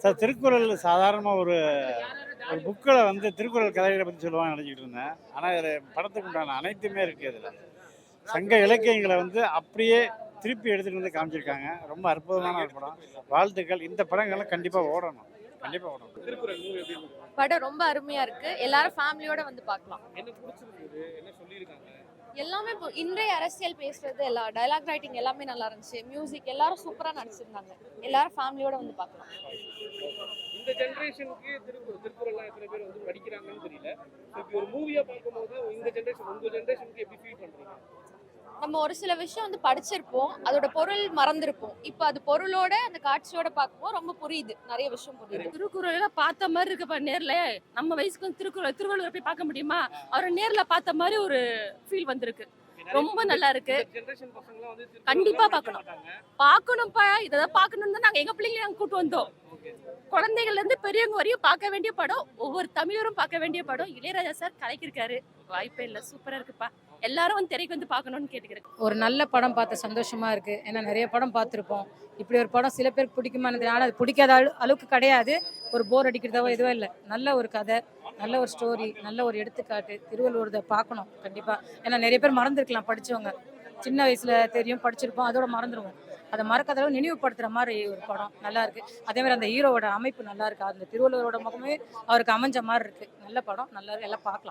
Sir Thirukkural சாதாரணமாக ஒரு ஒரு புக்கில் வந்து திருக்குறள் கதைகளை பற்றி சொல்லுவாங்க நினச்சிக்கிட்டு இருந்தேன். ஆனால் இதில் படத்துக்கு உண்டான அனைத்துமே இருக்குது. இதில் சங்க இலக்கியங்களை வந்து அப்படியே திருப்பி எடுத்துகிட்டு வந்து காமிச்சிருக்காங்க. ரொம்ப அற்புதமான ஒரு படம். வாழ்த்துக்கள். இந்த படங்கள்லாம் கண்டிப்பாக ஓடணும், கண்டிப்பாக ஓடணும். திருக்குறள் மூவி எப்படி இருந்தது? படம் ரொம்ப அருமையா இருக்கு. எல்லாரும் ஃபேமிலியோட வந்து பார்க்கலாம். என்ன பிடிச்சிருந்தது? என்ன சொல்லியிருக்காங்க? எல்லாமே இப்போ இன்றைய அரசியல் பேசுறது, எல்லா டயலாக் ரைட்டிங் எல்லாமே நல்லா இருந்துச்சு. மியூசிக் எல்லாரும் சூப்பரா நடிச்சிருந்தாங்க. எல்லாரும் ஃபேமிலியோட வந்து பார்க்கலாம். இந்த ஜெனரேஷனுக்கு திருக்குறள்லாம் எத்தனை பேர் வந்து படிக்கிறாங்கன்னு தெரியல. இப்போ ஒரு மூவியா பார்க்கும்போது இந்த ஜெனரேஷன் உங்க ஜெனரேஷனுக்கு எப்படி ஃபீல் பண்றீங்க? நம்ம ஒரு சில விஷயம் வந்து படிச்சிருப்போம், அதோட பொருள் மறந்துருப்போம். இப்போ அது பொருளோட அந்த காட்சியோட பார்க்கும்போது ரொம்ப புரியுது, நிறைய விஷயம் புரியுது. திருக்குறள் எல்லாம் பார்த்த மாதிரி இருக்குப்பா நேர்ல. நம்ம வயசுக்கு வந்து திருவள்ளுவர் போய் பார்க்க முடியுமா? அவரை நேர்ல பார்த்த மாதிரி ஒரு ஃபீல் வந்திருக்கு. ரொம்ப நல்லா இருக்கு. ஜெனரேஷன் பசங்கலாம் வந்து கண்டிப்பா பார்க்கணும். பார்க்கணும்ப்பா. இதெல்லாம் பார்க்கணும்னு தான் நாங்க எங்க பிள்ளைங்களை நாங்க கூட்டு வந்தோம். குழந்தைகள்ல இருந்து பெரியவங்க வரையும் பார்க்க வேண்டிய படம். ஒவ்வொரு தமிழரும் பார்க்க வேண்டிய படம். இளையராஜா சார் கலைக்கிருக்காரு. வாய்ப்பே இல்லை. சூப்பரா இருக்குப்பா. எல்லாரும் வந்து திரைக்கு வந்து பார்க்கணும்னு கேட்டுக்கிறேன். ஒரு நல்ல படம் பார்த்த சந்தோஷமா இருக்கு. ஏன்னா நிறைய படம் பார்த்துருப்போம். இப்படி ஒரு படம் சில பேருக்கு பிடிக்குமான்னு தெரியல. ஆனால் அது பிடிக்காத அளவுக்கு கிடையாது. ஒரு போர் அடிக்கிறதாவோ எதுவும் இல்லை. நல்ல ஒரு கதை, நல்ல ஒரு ஸ்டோரி, நல்ல ஒரு எடுத்துக்காட்டு. திருவள்ளுவரை பார்க்கணும் கண்டிப்பாக. ஏன்னா நிறைய பேர் மறந்துருக்கலாம் படித்தவங்க. சின்ன வயசுல தெரியும் படிச்சிருப்போம், அதோட மறந்துடுவோம். அதை மறக்காத நினைவுபடுத்துற மாதிரி ஒரு படம் நல்லா இருக்கு. அதே மாதிரி அந்த ஹீரோவோட அமைப்பு நல்லா இருக்கு. அந்த திருவள்ளுவரோட முகமே அவருக்கு அமைஞ்ச மாதிரி இருக்கு. நல்ல படம், நல்லா எல்லாம் பார்க்கலாம்.